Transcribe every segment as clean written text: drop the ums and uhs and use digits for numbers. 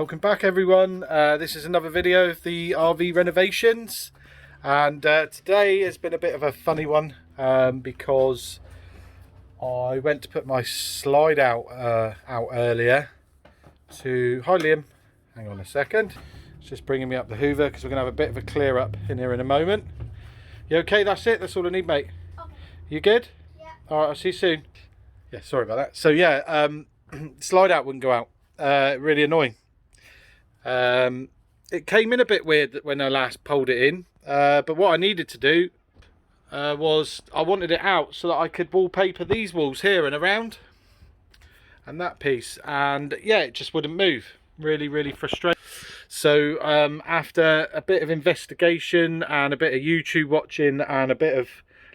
Welcome back everyone. This is another video of the RV renovations, and today has been a bit of a funny one because I went to put my slide out earlier to... Hi Liam, hang on a second, it's just bringing me up the hoover because we're going to have a bit of a clear up in here in a moment. You okay? That's it? That's all I need, mate? Okay. You good? Yeah. Alright, I'll see you soon. Yeah, sorry about that. So yeah, slide out wouldn't go out. Really annoying. It came in a bit weird when I last pulled it in, but what I needed to do was I wanted it out so that I could wallpaper these walls here and around and that piece, and yeah, it just wouldn't move. Really frustrating. So after a bit of investigation and a bit of YouTube watching and a bit of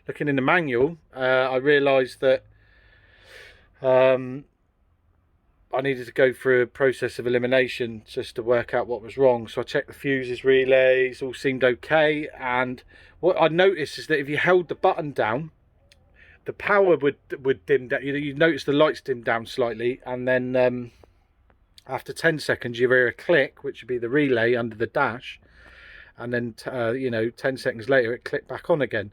looking in the manual, I realised that I needed to go through a process of elimination just to work out what was wrong. So I checked the fuses, relays, all seemed okay. And what I noticed is that if you held the button down, the power would dim down. You notice the lights dim down slightly, and then after 10 seconds you hear a click, which would be the relay under the dash, and then 10 seconds later it clicked back on again,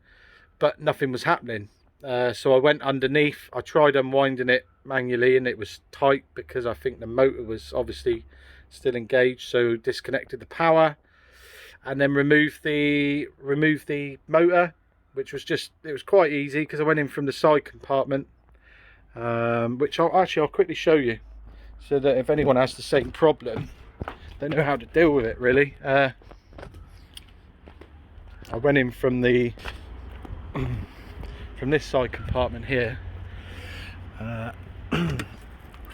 but nothing was happening. So I went underneath, I tried unwinding it manually and it was tight because I think the motor was obviously still engaged, so disconnected the power and then removed the motor, which was it was quite easy because I went in from the side compartment, which I'll quickly show you so that if anyone has the same problem they know how to deal with it really. I went in from the from this side compartment here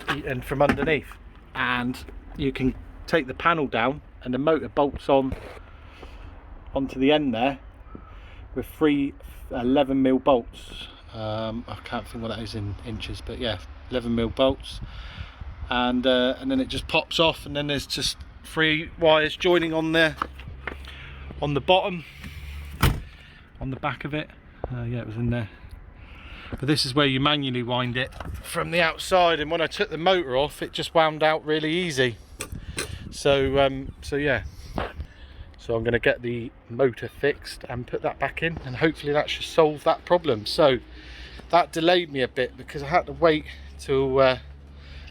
and from underneath, and you can take the panel down and the motor bolts onto the end there with three 11mm bolts. I can't think what that is in inches, but yeah, 11mm bolts, and then it just pops off, and then there's just 3 wires joining on the bottom, on the back of it. Yeah, it was in there. But this is where you manually wind it from the outside, and when I took the motor off it just wound out really easy. So yeah, so I'm going to get the motor fixed and put that back in, and hopefully that should solve that problem. So that delayed me a bit because I had to wait till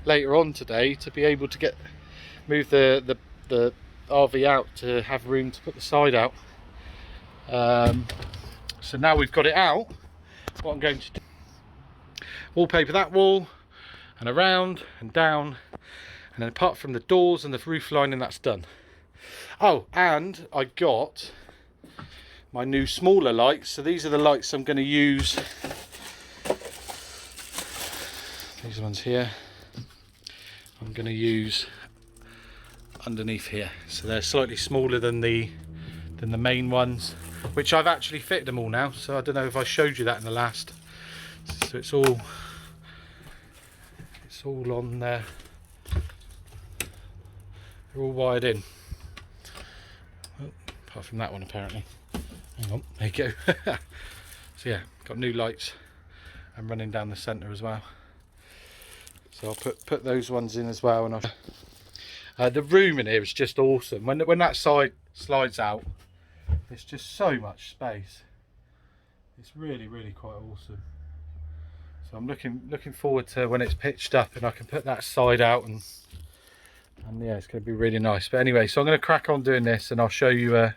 later on today to be able to move the RV out to have room to put the side out. So now we've got it out, what I'm going to do, wallpaper that wall and around and down, and then apart from the doors and the roof lining, that's done. Oh, and I got my new smaller lights. So these are the lights I'm going to use. These ones here I'm going to use underneath here, so they're slightly smaller than the main ones, which I've actually fitted them all now, so I don't know if I showed you that in the last. So it's all on there. They're all wired in, apart from that one apparently. Hang on, there you go. So yeah, got new lights and running down the centre as well, so I'll put those ones in as well. And the room in here is just awesome. When that side slides out, it's just so much space. It's really quite awesome. So I'm looking forward to when it's pitched up and I can put that side out, and yeah, it's going to be really nice. But anyway, so I'm going to crack on doing this, and I'll show you the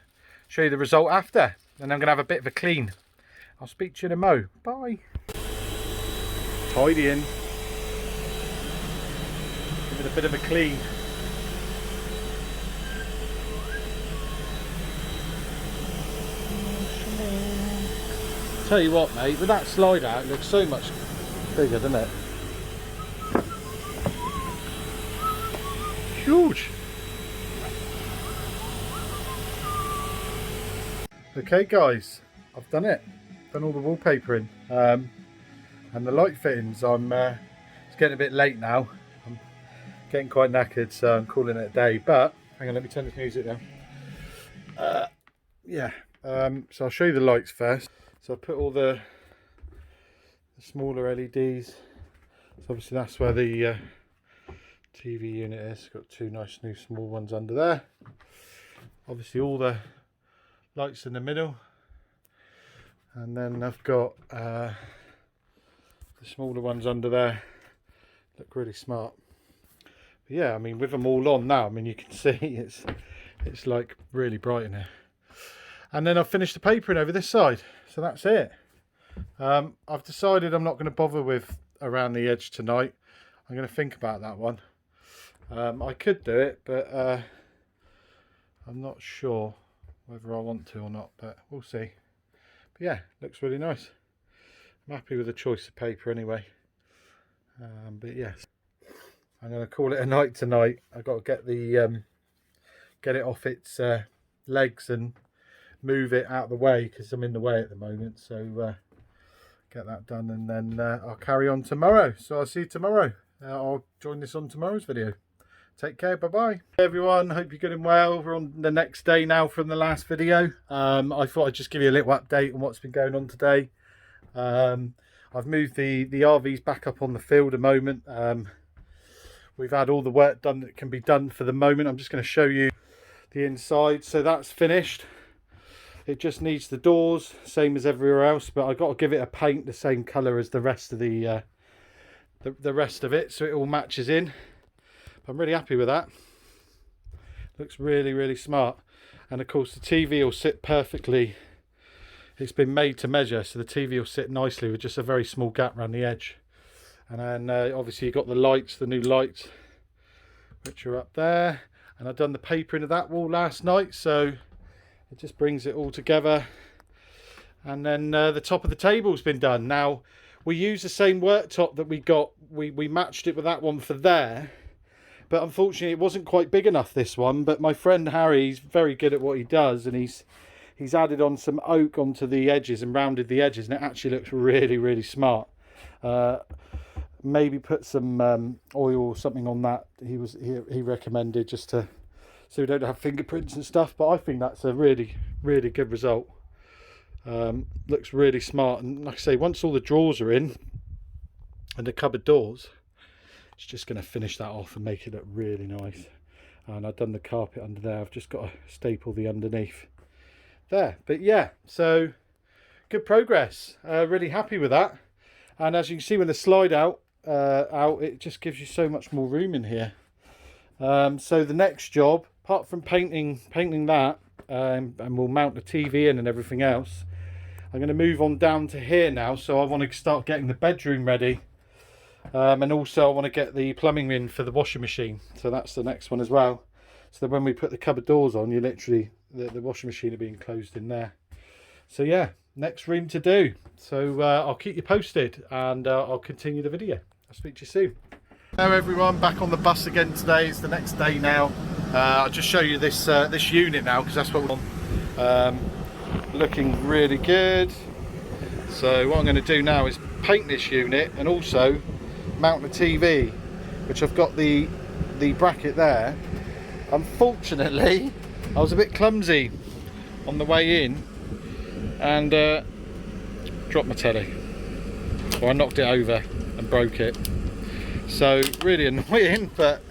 result after. And I'm going to have a bit of a clean. I'll speak to you in a mo. Bye. Tidy in. Give it a bit of a clean. Tell you what, mate, with that slide out, it looks so much bigger, doesn't it? Huge. Okay guys, I've done it. Done all the wallpapering and the light fittings. It's getting a bit late now. I'm getting quite knackered, so I'm calling it a day. But hang on, let me turn this music down. Yeah. So I'll show you the lights first. So I put all the smaller LEDs. So obviously that's where the TV unit is. It's got two nice new small ones under there. Obviously all the lights in the middle, and then I've got the smaller ones under there. Look really smart. But yeah, I mean, with them all on now, I mean, you can see it's like really bright in here. And then I've finished the papering over this side, so that's it. I've decided I'm not going to bother with around the edge tonight. I'm going to think about that one. I could do it, but I'm not sure whether I want to or not, but we'll see. But yeah, looks really nice. I'm happy with the choice of paper anyway. But yes, I'm going to call it a night tonight. I've got to get the get it off its legs and move it out of the way because I'm in the way at the moment. So get that done, and then I'll carry on tomorrow. So I'll see you tomorrow. I'll join this on tomorrow's video. Take care, bye bye. Hey everyone, hope you're good and well. We're on the next day now from the last video. I thought I'd just give you a little update on what's been going on today. I've moved the RVs back up on the field a moment. We've had all the work done that can be done for the moment. I'm just going to show you the inside. So that's finished. It just needs the doors, same as everywhere else, but I've got to give it a paint the same colour as the rest of the rest of it, so it all matches in. I'm really happy with that. Looks really, really smart. And of course the TV will sit perfectly. It's been made to measure, so the TV will sit nicely with just a very small gap around the edge. And then obviously you've got the lights, the new lights, which are up there. And I've done the papering of that wall last night, so it just brings it all together. And then the top of the table's been done. Now, we use the same worktop that we got. We matched it with that one for there. But unfortunately, it wasn't quite big enough, this one. But my friend Harry's very good at what he does. And he's added on some oak onto the edges and rounded the edges. And it actually looks really, really smart. Maybe put some oil or something on that. He recommended, just to, so we don't have fingerprints and stuff. But I think that's a really, really good result. Looks really smart. And like I say, once all the drawers are in and the cupboard doors, it's just going to finish that off and make it look really nice. And I've done the carpet under there. I've just got to staple the underneath there. But yeah, so good progress. Really happy with that. And as you can see, when the slide out, it just gives you so much more room in here. So the next job, apart from painting that, and we'll mount the TV in and everything else, I'm going to move on down to here now. So I want to start getting the bedroom ready, and also I want to get the plumbing in for the washing machine. So that's the next one as well, so that when we put the cupboard doors on, you literally, the washing machine are being closed in there. So yeah, next room to do. So I'll keep you posted, and I'll continue the video. I'll speak to you soon. Hello everyone, back on the bus again today. It's the next day now. I'll just show you this this unit now, because that's what we're on. Looking really good. So what I'm going to do now is paint this unit and also mount the TV, which I've got the bracket there. Unfortunately, I was a bit clumsy on the way in and dropped my telly, or I knocked it over and broke it. So really annoying, but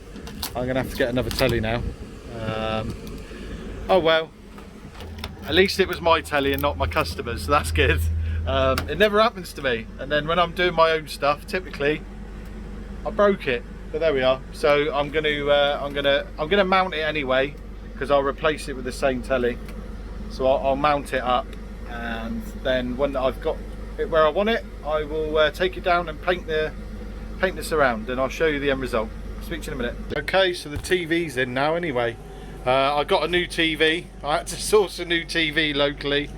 I'm gonna have to get another telly now. Oh well, at least it was my telly and not my customers, so that's good. It never happens to me, and then when I'm doing my own stuff, typically I broke it. But there we are. So I'm gonna mount it anyway, because I'll replace it with the same telly. So I'll mount it up, and then when I've got it where I want it, I will take it down and paint this around, and I'll show you the end result. I'll speak to you in a minute. Okay, so the TV's in now anyway. I got a new TV. I had to source a new TV locally,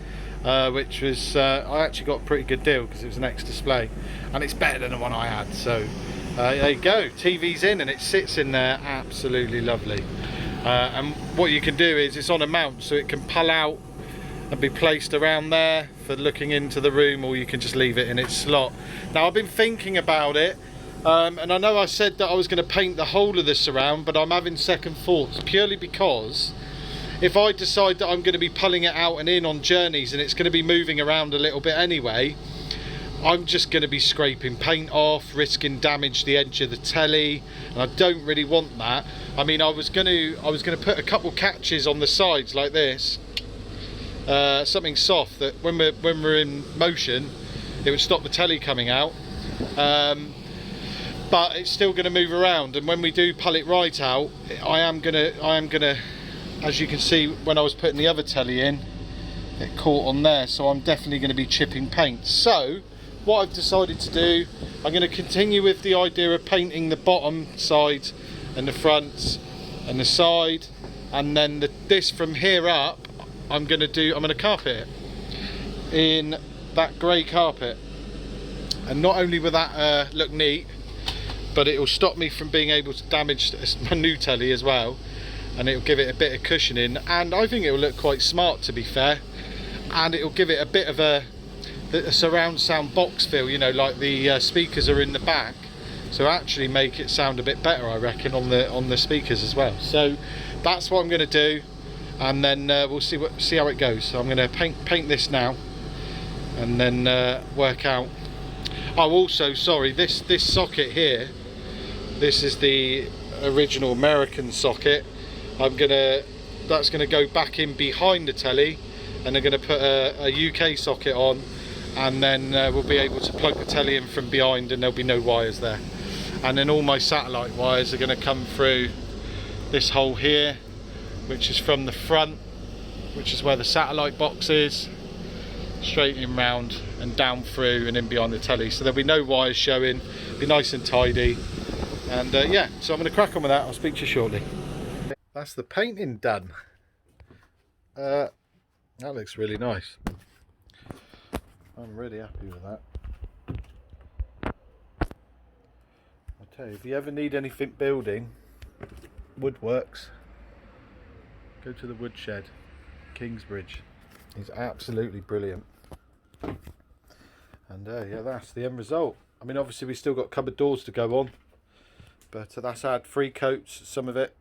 which was, I actually got a pretty good deal because it was an X-Display, and it's better than the one I had. So there you go, TV's in and it sits in there absolutely lovely. And what you can do is, it's on a mount, so it can pull out and be placed around there for looking into the room, or you can just leave it in its slot. Now I've been thinking about it, and I know I said that I was going to paint the whole of this around, but I'm having second thoughts, purely because if I decide that I'm going to be pulling it out and in on journeys and it's going to be moving around a little bit anyway, I'm just going to be scraping paint off, risking damage to the edge of the telly, and I don't really want that. I mean, I was going to put a couple catches on the sides like this, something soft that when we're in motion, it would stop the telly coming out. But it's still going to move around, and when we do pull it right out, I am gonna, as you can see, when I was putting the other telly in, it caught on there, so I'm definitely going to be chipping paint. So what I've decided to do, I'm going to continue with the idea of painting the bottom side and the front and the side, and then this from here up, I'm going to carpet it in that grey carpet, and not only will that look neat, but it will stop me from being able to damage my new telly as well, and it will give it a bit of cushioning, and I think it will look quite smart, to be fair, and it will give it a bit of a surround sound box feel, you know, like the speakers are in the back, so actually make it sound a bit better, I reckon, on the speakers as well. So that's what I'm going to do, and then we'll see how it goes. So I'm going to paint this now, and then work out. Oh, also, sorry, this socket here, this is the original American socket. That's gonna go back in behind the telly, and they're gonna put a UK socket on, and then we'll be able to plug the telly in from behind, and there'll be no wires there. And then all my satellite wires are gonna come through this hole here, which is from the front, which is where the satellite box is, straight in round and down through and in behind the telly, so there'll be no wires showing, be nice and tidy. And yeah, so I'm going to crack on with that. I'll speak to you shortly. That's the painting done. That looks really nice. I'm really happy with that. I tell you, if you ever need anything building, woodworks, go to the woodshed, Kingsbridge. He's absolutely brilliant. And yeah, that's the end result. I mean, obviously we still got cupboard doors to go on, but that's had 3 coats, some of it,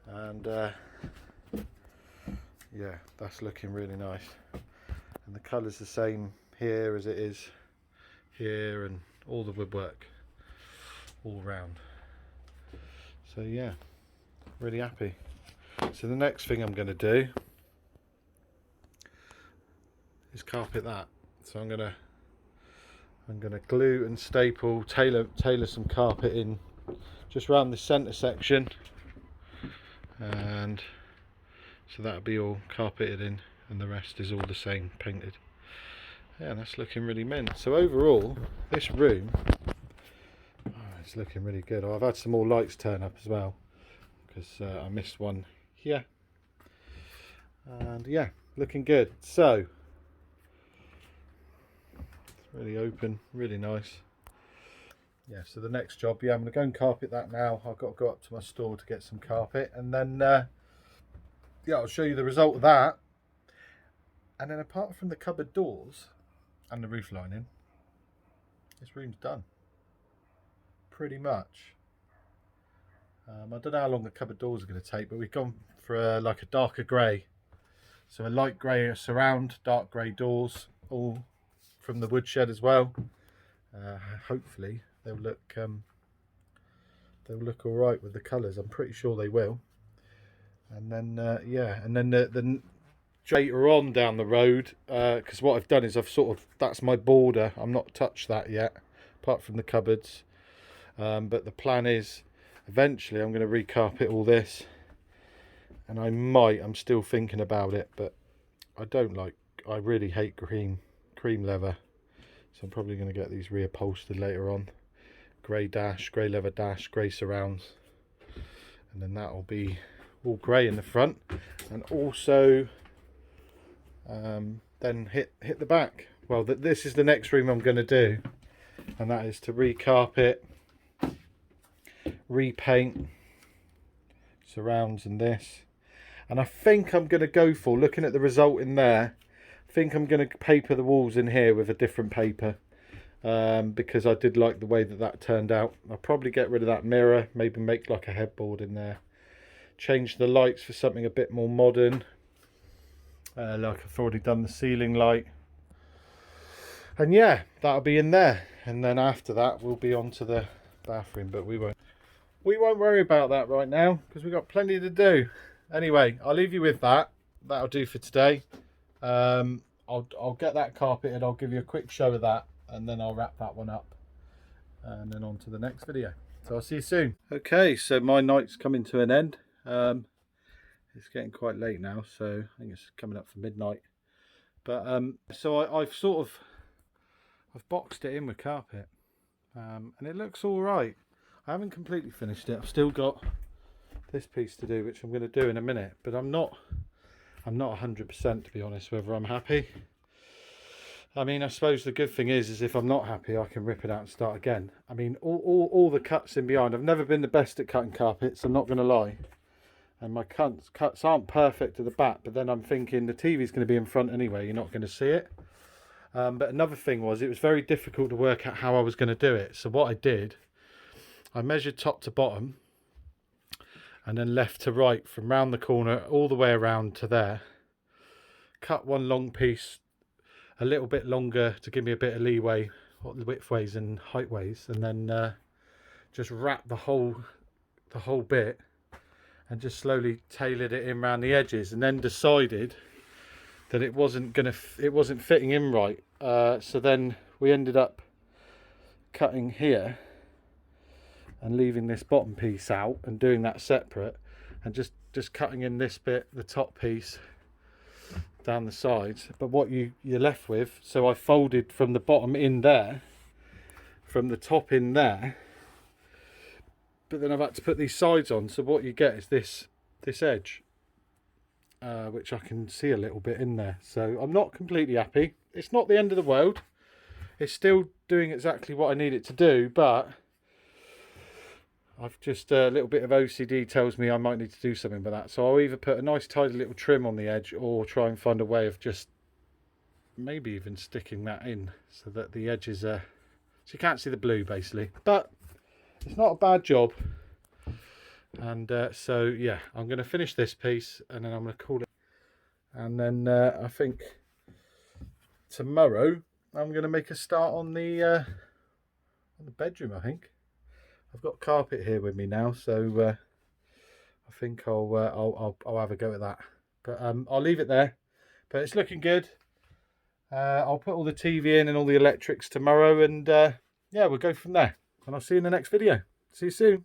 and yeah, that's looking really nice. And the colour's the same here as it is here, and all the woodwork all round. So yeah, really happy. So the next thing I'm going to do is carpet that. So I'm gonna glue and staple, tailor some carpet in just around the centre section, and so that'll be all carpeted in, and the rest is all the same, painted. Yeah, that's looking really mint. So overall, this room, it's looking really good. I've had some more lights turn up as well, because I missed one here, and yeah, looking good. So really open, really nice. Yeah, so the next job, yeah, I'm going to go and carpet that now. I've got to go up to my store to get some carpet, and then yeah, I'll show you the result of that. And then apart from the cupboard doors and the roof lining, this room's done pretty much. I don't know how long the cupboard doors are going to take, but we've gone for like a darker grey, so a light grey surround, dark grey doors, all from the woodshed as well. Hopefully they'll look all right with the colours. I'm pretty sure they will. And then yeah, and then the later on down the road, because what I've done is that's my border. I'm not touched that yet, apart from the cupboards. But the plan is eventually I'm going to recarpet all this, and I'm still thinking about it, but I really hate cream leather, so I'm probably going to get these reupholstered later on. Grey leather dash, grey surrounds, and then that'll be all grey in the front, and also then hit the back. Well, this is the next room I'm going to do, and that is to recarpet, repaint surrounds and this. And I think I'm going to go for, looking at the result in there, I think I'm going to paper the walls in here with a different paper, because I did like the way that turned out. I'll probably get rid of that mirror, maybe make like a headboard in there, change the lights for something a bit more modern, like I've already done the ceiling light, And yeah, that'll be in there, and then after that we'll be on to the bathroom, but we won't worry about that right now because we've got plenty to do. Anyway, I'll leave you with that. That'll do for today. I'll get that carpeted. I'll give you a quick show of that, and then I'll wrap that one up, and then on to the next video. So I'll see you soon. Okay, so my night's coming to an end. It's getting quite late now, so I think it's coming up for midnight. But so I've boxed it in with carpet, and it looks all right. I haven't completely finished it. I've still got this piece to do, which I'm going to do in a minute. But I'm not 100% to be honest whether I'm happy. I mean, I suppose the good thing is if I'm not happy, I can rip it out and start again. I mean, all the cuts in behind. I've never been the best at cutting carpets, I'm not going to lie. And my cuts aren't perfect at the back, but then I'm thinking the TV's going to be in front anyway. You're not going to see it. But another thing was, it was very difficult to work out how I was going to do it. So what I did, I measured top to bottom and then left to right from round the corner all the way around to there. Cut one long piece a little bit longer to give me a bit of leeway what the width ways and height ways, and then just wrap the whole bit and just slowly tailored it in around the edges, and then decided that it wasn't fitting in right. So then we ended up cutting here and leaving this bottom piece out and doing that separate, and just cutting in this bit, the top piece down the sides. But what you're left with, so I folded from the bottom in there, from the top in there, but then I've had to put these sides on. So what you get is this edge, which I can see a little bit in there. So I'm not completely happy. It's not the end of the world. It's still doing exactly what I need it to do, but I've just a little bit of OCD tells me I might need to do something with that. So I'll either put a nice tidy little trim on the edge, or try and find a way of just maybe even sticking that in so that the edges are, so you can't see the blue basically. But it's not a bad job. And so yeah, I'm going to finish this piece and then I'm going to call it. And then I think tomorrow I'm going to make a start on the bedroom. I think I've got carpet here with me now, so I think I'll have a go at that. But I'll leave it there. But it's looking good. I'll put all the TV in and all the electrics tomorrow, and yeah, we'll go from there. And I'll see you in the next video. See you soon.